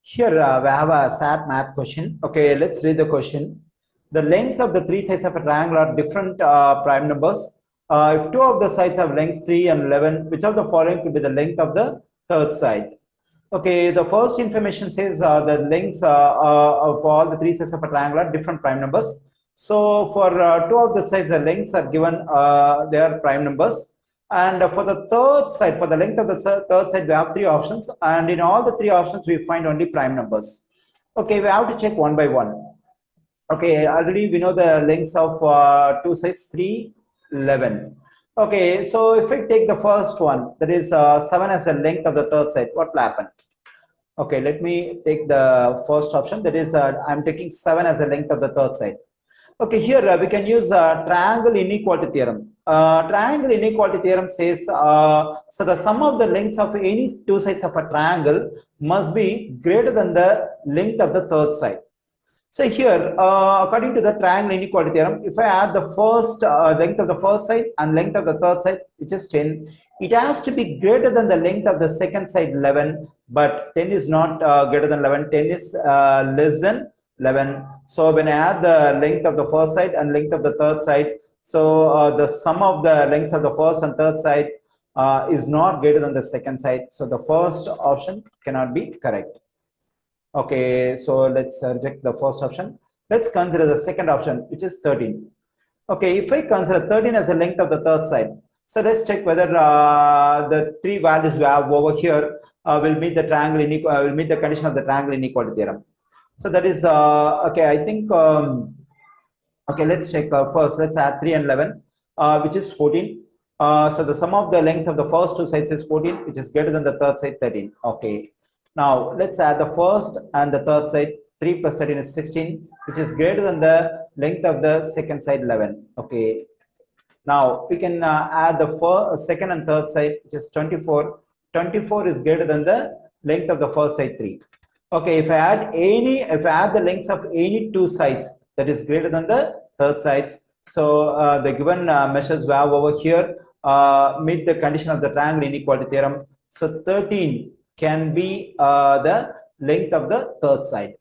Here we have a SAT math question. Okay, let's read the question. The lengths of the three sides of a triangle are different prime numbers. If two of the sides have lengths 3 and 11, which of the following could be the length of the third side? Okay, the first information says the lengths of all the three sides of a triangle are different prime numbers. So for two of the sides, the lengths are given, they are prime numbers. And for the third side, for the length of the third side, we have three options. And in all the three options, we find only prime numbers. Okay, we have to check one by one. Okay, already we know the lengths of two sides, 3, 11. Okay, so if I take the first one, that is 7 as the length of the third side, what will happen? Okay, let me take the first option, that is I'm taking 7 as the length of the third side. Okay, here we can use triangle inequality theorem. Triangle inequality theorem says, so the sum of the lengths of any two sides of a triangle must be greater than the length of the third side. So here, according to the triangle inequality theorem, if I add the first length of the first side and length of the third side, which is 10, it has to be greater than the length of the second side, 11, but 10 is not greater than 11, 10 is less than 11. So when I add the length of the first side and length of the third side, so the sum of the lengths of the first and third side is not greater than the second side. So the first option cannot be correct. Okay, so let's reject the first option. Let's consider the second option, which is 13. Okay, if I consider 13 as the length of the third side, so let's check whether the three values we have over here will meet the will meet the condition of the triangle inequality theorem. So that is okay. I think okay. Let's check first. Let's add 3 and 11, which is 14. So the sum of the lengths of the first two sides is 14, which is greater than the third side, 13. Okay. Now let's add the first and the third side. 3 plus 13 is 16, which is greater than the length of the second side, 11. Okay. Now we can add the second and third side, which is 24. 24 is greater than the length of the first side, 3. Okay, if I add the lengths of any two sides, that is greater than the third sides. So the given measures we have over here meet the condition of the triangle inequality theorem. So 13 can be the length of the third side.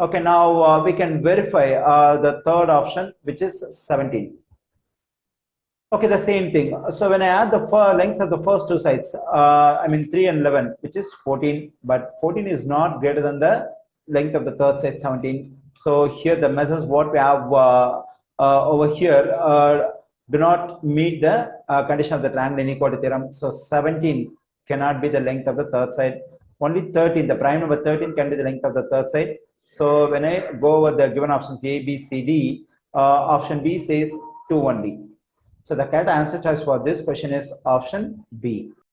Okay, now we can verify the third option, which is 17. Okay, the same thing. So when I add the lengths of the first two sides, I mean 3 and 11, which is 14, but 14 is not greater than the length of the third side, 17. So here the measures what we have over here do not meet the condition of the triangle inequality theorem. So 17 cannot be the length of the third side. Only 13, the prime number 13 can be the length of the third side. So when I go over the given options A, B, C, D, option B says 2 only. So the correct answer choice for this question is option B.